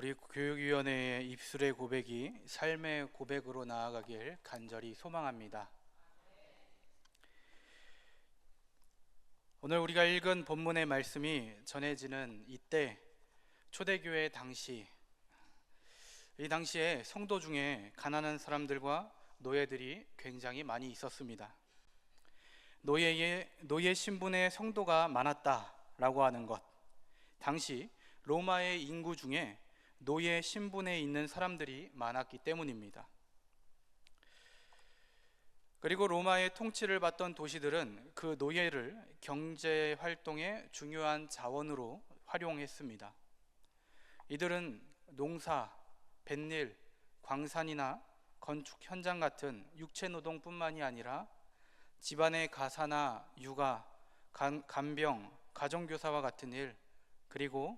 우리 교육위원회의 입술의 고백이 삶의 고백으로 나아가길 간절히 소망합니다. 오늘 우리가 읽은 본문의 말씀이 전해지는 이때 초대교회 당시, 이 당시에 성도 중에 가난한 사람들과 노예들이 굉장히 많이 있었습니다. 노예 신분의 성도가 많았다라고 하는 것, 당시 로마의 인구 중에 노예 신분에 있는 사람들이 많았기 때문입니다. 그리고 로마의 통치를 받던 도시들은 그 노예를 경제 활동의 중요한 자원으로 활용했습니다. 이들은 농사, 뱃일, 광산이나 건축 현장 같은 육체 노동뿐만이 아니라 집안의 가사나 육아, 간병, 가정교사와 같은 일, 그리고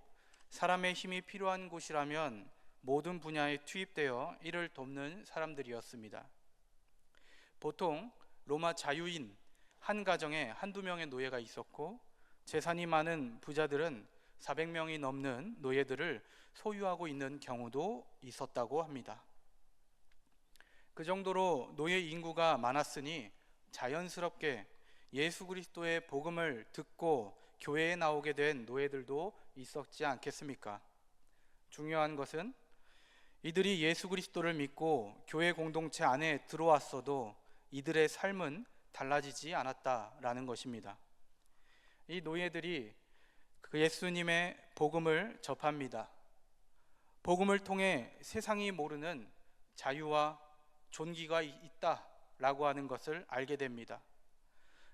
사람의 힘이 필요한 곳이라면 모든 분야에 투입되어 이를 돕는 사람들이었습니다. 보통 로마 자유인 한 가정에 한두 명의 노예가 있었고, 재산이 많은 부자들은 400명이 넘는 노예들을 소유하고 있는 경우도 있었다고 합니다. 그 정도로 노예 인구가 많았으니 자연스럽게 예수 그리스도의 복음을 듣고 교회에 나오게 된 노예들도 있었지 않겠습니까? 중요한 것은 이들이 예수 그리스도를 믿고 교회 공동체 안에 들어왔어도 이들의 삶은 달라지지 않았다라는 것입니다. 이 노예들이 그 예수님의 복음을 접합니다. 복음을 통해 세상이 모르는 자유와 존귀가 있다라고 하는 것을 알게 됩니다.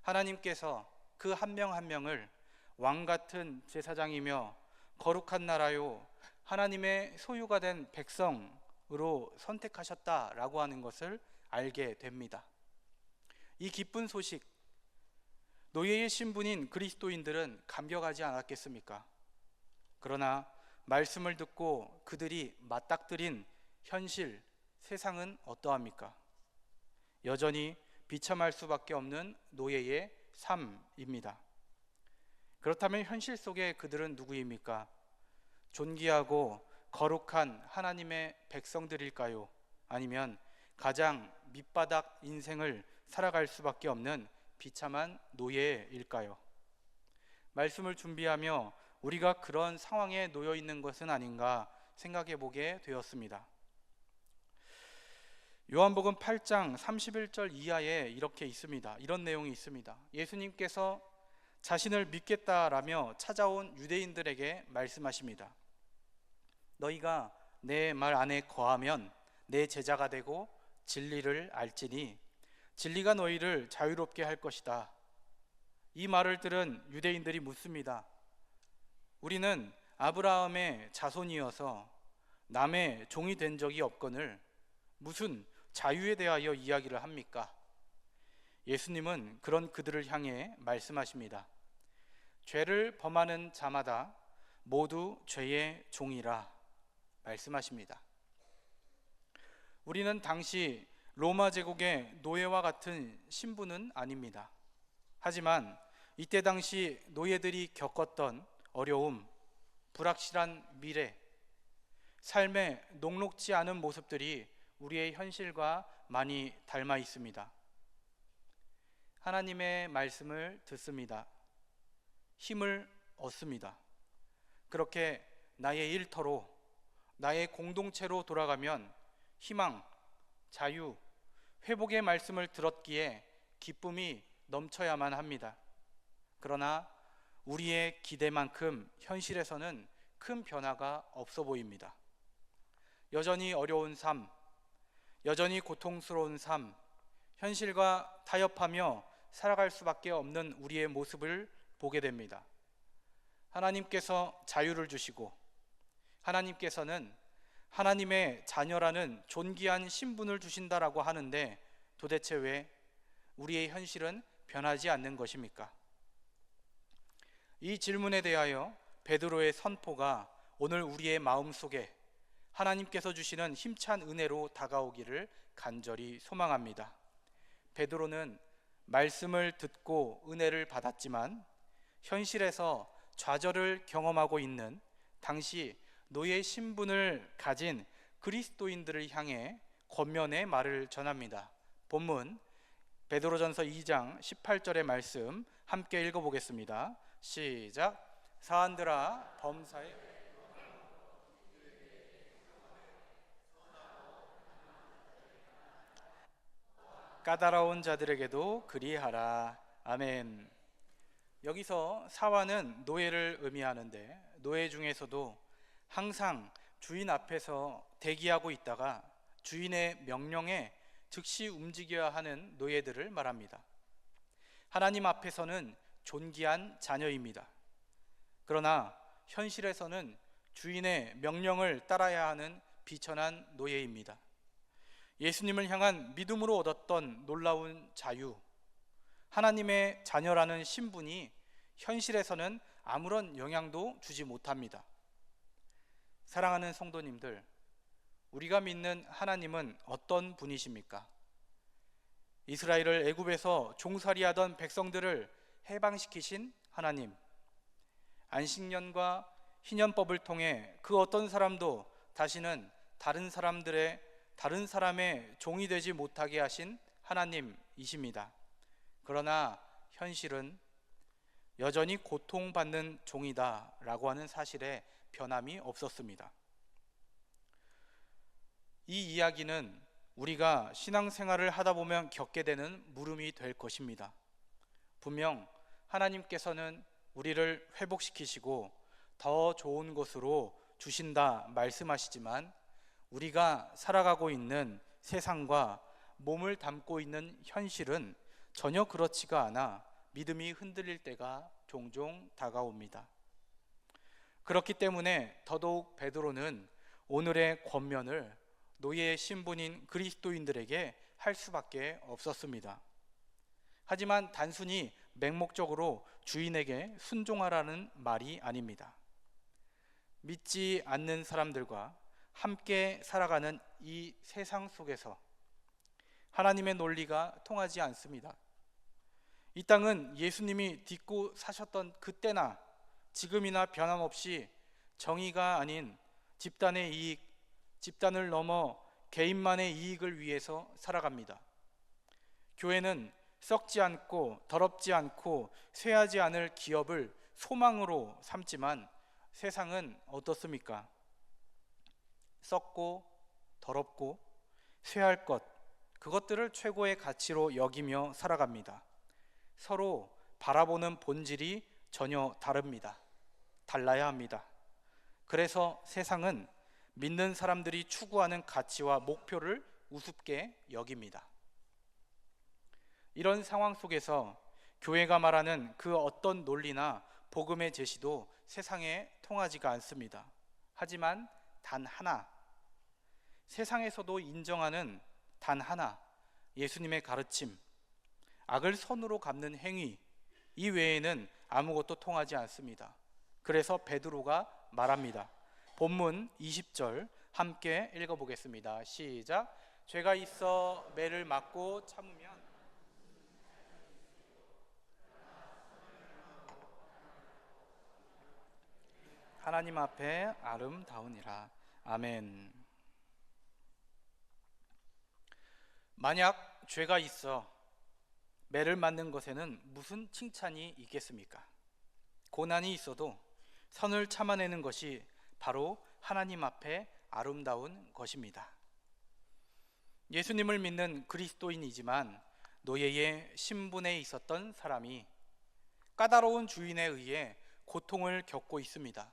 하나님께서 그 한 명 한 명을 왕같은 제사장이며 거룩한 나라요 하나님의 소유가 된 백성으로 선택하셨다라고 하는 것을 알게 됩니다. 이 기쁜 소식, 노예의 신분인 그리스도인들은 감격하지 않았겠습니까? 그러나 말씀을 듣고 그들이 맞닥뜨린 현실, 세상은 어떠합니까? 여전히 비참할 수밖에 없는 노예의 삶입니다. 그렇다면 현실 속에 그들은 누구입니까? 존귀하고 거룩한 하나님의 백성들일까요? 아니면 가장 밑바닥 인생을 살아갈 수밖에 없는 비참한 노예일까요? 말씀을 준비하며 우리가 그런 상황에 놓여 있는 것은 아닌가 생각해 보게 되었습니다. 요한복음 8장 31절 이하에 이렇게 있습니다. 이런 내용이 있습니다. 예수님께서 자신을 믿겠다라며 찾아온 유대인들에게 말씀하십니다. 너희가 내 말 안에 거하면 내 제자가 되고 진리를 알지니 진리가 너희를 자유롭게 할 것이다. 이 말을 들은 유대인들이 묻습니다. 우리는 아브라함의 자손이어서 남의 종이 된 적이 없거늘 무슨 자유에 대하여 이야기를 합니까? 예수님은 그런 그들을 향해 말씀하십니다. 죄를 범하는 자마다 모두 죄의 종이라 말씀하십니다. 우리는 당시 로마 제국의 노예와 같은 신분은 아닙니다. 하지만 이때 당시 노예들이 겪었던 어려움, 불확실한 미래, 삶의 녹록지 않은 모습들이 우리의 현실과 많이 닮아 있습니다. 하나님의 말씀을 듣습니다. 힘을 얻습니다. 그렇게 나의 일터로, 나의 공동체로 돌아가면 희망, 자유, 회복의 말씀을 들었기에 기쁨이 넘쳐야만 합니다. 그러나 우리의 기대만큼 현실에서는 큰 변화가 없어 보입니다. 여전히 어려운 삶, 여전히 고통스러운 삶, 현실과 타협하며 살아갈 수밖에 없는 우리의 모습을 보게 됩니다. 하나님께서 자유를 주시고 하나님께서는 하나님의 자녀라는 존귀한 신분을 주신다라고 하는데 도대체 왜 우리의 현실은 변하지 않는 것입니까? 이 질문에 대하여 베드로의 선포가 오늘 우리의 마음속에 하나님께서 주시는 힘찬 은혜로 다가오기를 간절히 소망합니다. 베드로는 말씀을 듣고 은혜를 받았지만 현실에서 좌절을 경험하고 있는 당시 노예 신분을 가진 그리스도인들을 향해 권면의 말을 전합니다. 본문 베드로전서 2장 18절의 말씀 함께 읽어보겠습니다. 시작. 사한들아 범사에 까다로운 자들에게도 그리하라. 아멘. 여기서 사화는 노예를 의미하는데, 노예 중에서도 항상 주인 앞에서 대기하고 있다가 주인의 명령에 즉시 움직여야 하는 노예들을 말합니다. 하나님 앞에서는 존귀한 자녀입니다. 그러나 현실에서는 주인의 명령을 따라야 하는 비천한 노예입니다. 예수님을 향한 믿음으로 얻었던 놀라운 자유, 하나님의 자녀라는 신분이 현실에서는 아무런 영향도 주지 못합니다. 사랑하는 성도님들, 우리가 믿는 하나님은 어떤 분이십니까? 이스라엘을 애굽에서 종살이하던 백성들을 해방시키신 하나님, 안식년과 희년법을 통해 그 어떤 사람도 다시는 다른 사람의 종이 되지 못하게 하신 하나님이십니다. 그러나 현실은 여전히 고통받는 종이다라고 하는 사실에 변함이 없었습니다. 이 이야기는 우리가 신앙생활을 하다 보면 겪게 되는 물음이 될 것입니다. 분명 하나님께서는 우리를 회복시키시고 더 좋은 곳으로 주신다 말씀하시지만, 우리가 살아가고 있는 세상과 몸을 담고 있는 현실은 전혀 그렇지가 않아 믿음이 흔들릴 때가 종종 다가옵니다. 그렇기 때문에 더더욱 베드로는 오늘의 권면을 노예의 신분인 그리스도인들에게 할 수밖에 없었습니다. 하지만 단순히 맹목적으로 주인에게 순종하라는 말이 아닙니다. 믿지 않는 사람들과 함께 살아가는 이 세상 속에서 하나님의 논리가 통하지 않습니다. 이 땅은 예수님이 딛고 사셨던 그때나 지금이나 변함없이 정의가 아닌 집단의 이익, 집단을 넘어 개인만의 이익을 위해서 살아갑니다. 교회는 썩지 않고 더럽지 않고 쇠하지 않을 기업을 소망으로 삼지만, 세상은 어떻습니까? 썩고 더럽고 쇠할 것, 그것들을 최고의 가치로 여기며 살아갑니다. 서로 바라보는 본질이 전혀 달라야 합니다. 그래서 세상은 믿는 사람들이 추구하는 가치와 목표를 우습게 여깁니다. 이런 상황 속에서 교회가 말하는 그 어떤 논리나 복음의 제시도 세상에 통하지가 않습니다. 하지만 단 하나, 세상에서도 인정하는 단 하나, 예수님의 가르침, 악을 선으로 갚는 행위, 이 외에는 아무것도 통하지 않습니다. 그래서 베드로가 말합니다. 본문 20절 함께 읽어보겠습니다. 시작. 죄가 있어 매를 맞고 참으면 하나님 앞에 아름다우니라. 아멘. 만약 죄가 있어 매를 맞는 것에는 무슨 칭찬이 있겠습니까? 고난이 있어도 선을 참아내는 것이 바로 하나님 앞에 아름다운 것입니다. 예수님을 믿는 그리스도인이지만 노예의 신분에 있었던 사람이 까다로운 주인에 의해 고통을 겪고 있습니다.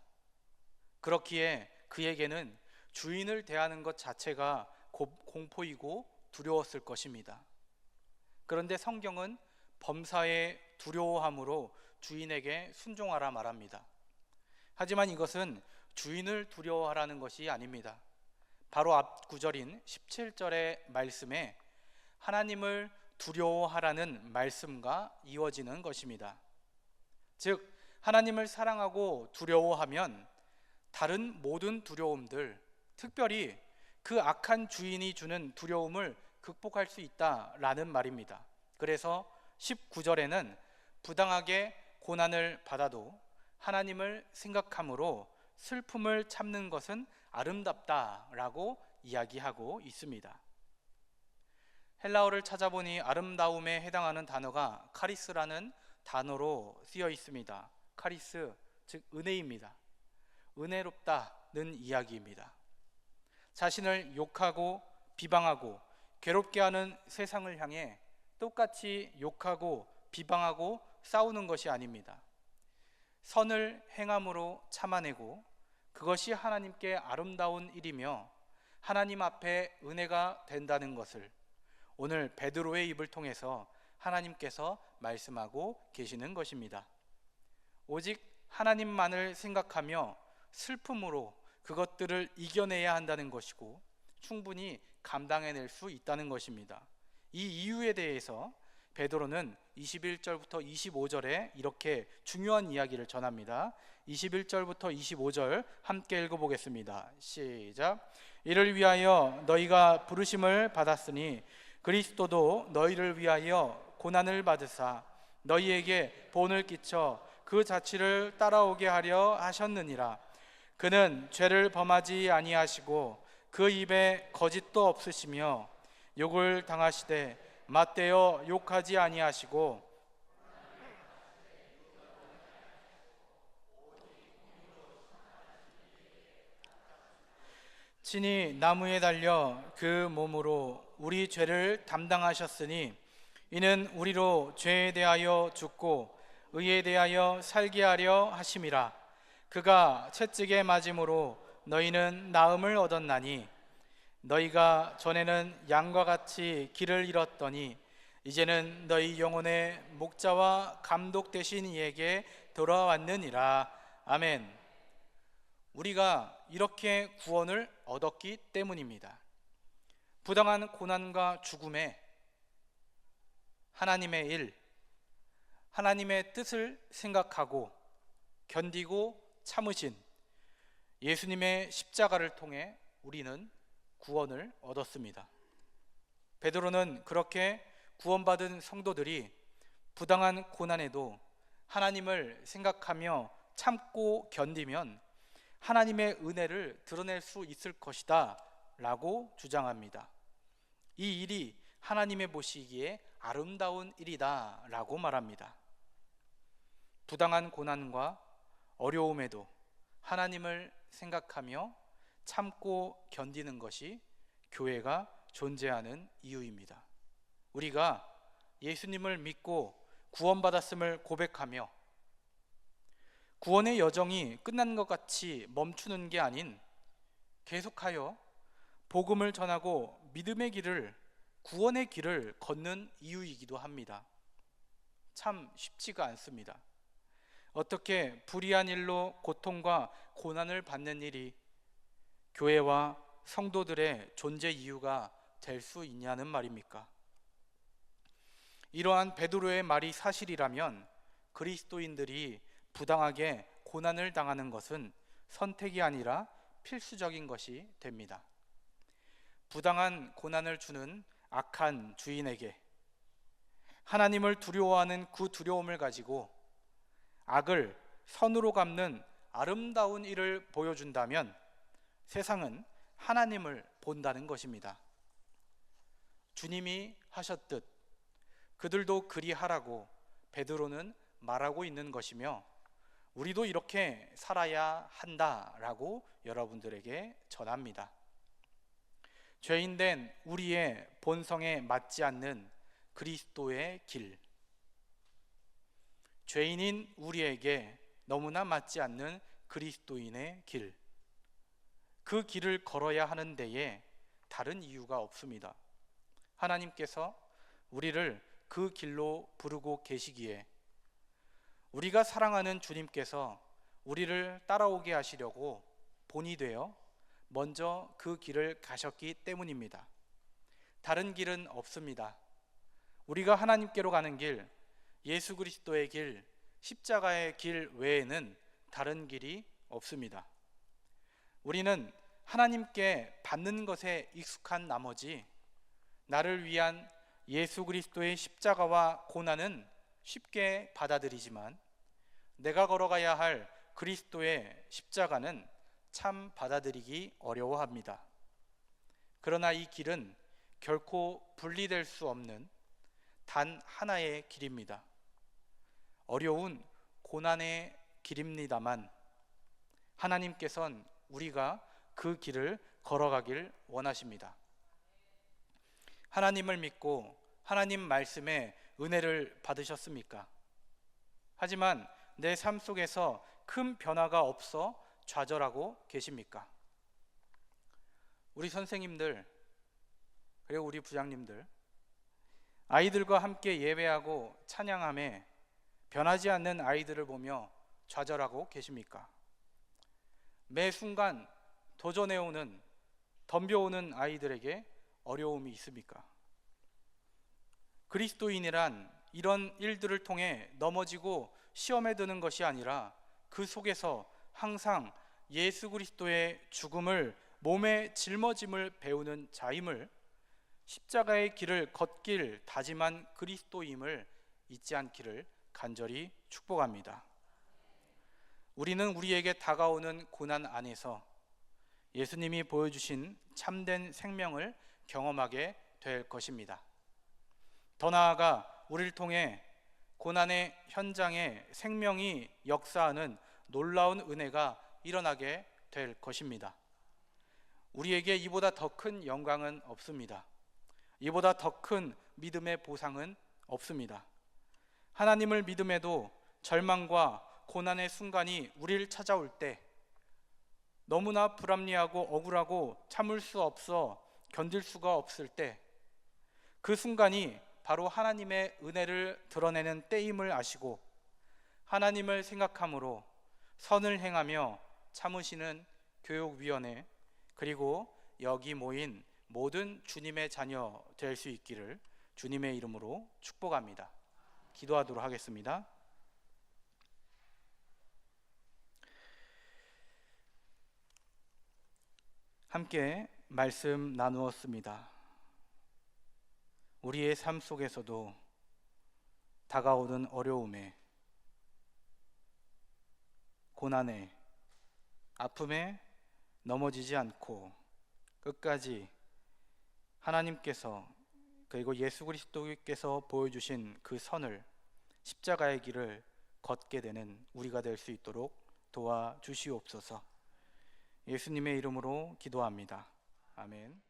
그렇기에 그에게는 주인을 대하는 것 자체가 공포이고 두려웠을 것입니다. 그런데 성경은 범사에 두려워함으로 주인에게 순종하라 말합니다. 하지만 이것은 주인을 두려워하라는 것이 아닙니다. 바로 앞 구절인 17절의 말씀에 하나님을 두려워하라는 말씀과 이어지는 것입니다. 즉, 하나님을 사랑하고 두려워하면 다른 모든 두려움들, 특별히 그 악한 주인이 주는 두려움을 극복할 수 있다라는 말입니다. 그래서 19절에는 부당하게 고난을 받아도 하나님을 생각함으로 슬픔을 참는 것은 아름답다라고 이야기하고 있습니다. 헬라어를 찾아보니 아름다움에 해당하는 단어가 카리스라는 단어로 쓰여 있습니다. 카리스, 즉 은혜입니다. 은혜롭다는 이야기입니다. 자신을 욕하고 비방하고 괴롭게 하는 세상을 향해 똑같이 욕하고 비방하고 싸우는 것이 아닙니다. 선을 행함으로 참아내고 그것이 하나님께 아름다운 일이며 하나님 앞에 은혜가 된다는 것을 오늘 베드로의 입을 통해서 하나님께서 말씀하고 계시는 것입니다. 오직 하나님만을 생각하며 슬픔으로 그것들을 이겨내야 한다는 것이고 충분히 감당해낼 수 있다는 것입니다. 이 이유에 대해서 베드로는 21절부터 25절에 이렇게 중요한 이야기를 전합니다. 21절부터 25절 함께 읽어보겠습니다. 시작. 이를 위하여 너희가 부르심을 받았으니 그리스도도 너희를 위하여 고난을 받으사 너희에게 본을 끼쳐 그 자취를 따라오게 하려 하셨느니라. 그는 죄를 범하지 아니하시고 그 입에 거짓도 없으시며 욕을 당하시되 맞대어 욕하지 아니하시고 친히 나무에 달려 그 몸으로 우리 죄를 담당하셨으니 이는 우리로 죄에 대하여 죽고 의에 대하여 살게 하려 하심이라. 그가 채찍에 맞음으로 너희는 나음을 얻었나니 너희가 전에는 양과 같이 길을 잃었더니 이제는 너희 영혼의 목자와 감독 되신 이에게 돌아왔느니라. 아멘. 우리가 이렇게 구원을 얻었기 때문입니다. 부당한 고난과 죽음에 하나님의 일, 하나님의 뜻을 생각하고 견디고 참으신 예수님의 십자가를 통해 우리는 구원을 얻었습니다. 베드로는 그렇게 구원받은 성도들이 부당한 고난에도 하나님을 생각하며 참고 견디면 하나님의 은혜를 드러낼 수 있을 것이다 라고 주장합니다. 이 일이 하나님의 보시기에 아름다운 일이다 라고 말합니다. 부당한 고난과 어려움에도 하나님을 생각하며 참고 견디는 것이 교회가 존재하는 이유입니다. 우리가 예수님을 믿고 구원받았음을 고백하며 구원의 여정이 끝난 것 같이 멈추는 게 아닌 계속하여 복음을 전하고 믿음의 길을, 구원의 길을 걷는 이유이기도 합니다. 참 쉽지가 않습니다. 어떻게 불의한 일로 고통과 고난을 받는 일이 교회와 성도들의 존재 이유가 될 수 있냐는 말입니까? 이러한 베드로의 말이 사실이라면 그리스도인들이 부당하게 고난을 당하는 것은 선택이 아니라 필수적인 것이 됩니다. 부당한 고난을 주는 악한 주인에게 하나님을 두려워하는 그 두려움을 가지고 악을 선으로 갚는 아름다운 일을 보여준다면 세상은 하나님을 본다는 것입니다. 주님이 하셨듯 그들도 그리하라고 베드로는 말하고 있는 것이며 우리도 이렇게 살아야 한다라고 여러분들에게 전합니다. 죄인된 우리의 본성에 맞지 않는 그리스도의 길, 죄인인 우리에게 너무나 맞지 않는 그리스도인의 길, 그 길을 걸어야 하는 데에 다른 이유가 없습니다. 하나님께서 우리를 그 길로 부르고 계시기에 우리가 사랑하는 주님께서 우리를 따라오게 하시려고 본이 되어 먼저 그 길을 가셨기 때문입니다. 다른 길은 없습니다. 우리가 하나님께로 가는 길, 예수 그리스도의 길, 십자가의 길 외에는 다른 길이 없습니다. 우리는 하나님께 받는 것에 익숙한 나머지 나를 위한 예수 그리스도의 십자가와 고난은 쉽게 받아들이지만 내가 걸어가야 할 그리스도의 십자가는 참 받아들이기 어려워합니다. 그러나 이 길은 결코 분리될 수 없는 단 하나의 길입니다. 어려운 고난의 길입니다만 하나님께서는 우리가 그 길을 걸어가길 원하십니다. 하나님을 믿고 하나님 말씀에 은혜를 받으셨습니까? 하지만 내 삶 속에서 큰 변화가 없어 좌절하고 계십니까? 우리 선생님들 그리고 우리 부장님들, 아이들과 함께 예배하고 찬양함에 변하지 않는 아이들을 보며 좌절하고 계십니까? 매 순간 도전해오는, 덤벼오는 아이들에게 어려움이 있습니까? 그리스도인이란 이런 일들을 통해 넘어지고 시험에 드는 것이 아니라 그 속에서 항상 예수 그리스도의 죽음을 몸에 짊어짐을 배우는 자임을, 십자가의 길을 걷길 다짐한 그리스도임을 잊지 않기를 간절히 축복합니다. 우리는 우리에게 다가오는 고난 안에서 예수님이 보여주신 참된 생명을 경험하게 될 것입니다. 더 나아가 우리를 통해 고난의 현장에 생명이 역사하는 놀라운 은혜가 일어나게 될 것입니다. 우리에게 이보다 더 큰 영광은 없습니다. 이보다 더 큰 믿음의 보상은 없습니다. 하나님을 믿음에도 절망과 고난의 순간이 우리를 찾아올 때, 너무나 불합리하고 억울하고 참을 수 없어 견딜 수가 없을 때, 그 순간이 바로 하나님의 은혜를 드러내는 때임을 아시고 하나님을 생각함으로 선을 행하며 참으시는 교육위원회, 그리고 여기 모인 모든 주님의 자녀 될 수 있기를 주님의 이름으로 축복합니다. 기도하도록 하겠습니다. 함께 말씀 나누었습니다. 우리의 삶 속에서도 다가오는 어려움에, 고난에, 아픔에 넘어지지 않고 끝까지 하나님께서 그리고 예수 그리스도께서 보여주신 그 선을, 십자가의 길을 걷게 되는 우리가 될 수 있도록 도와주시옵소서. 예수님의 이름으로 기도합니다. 아멘.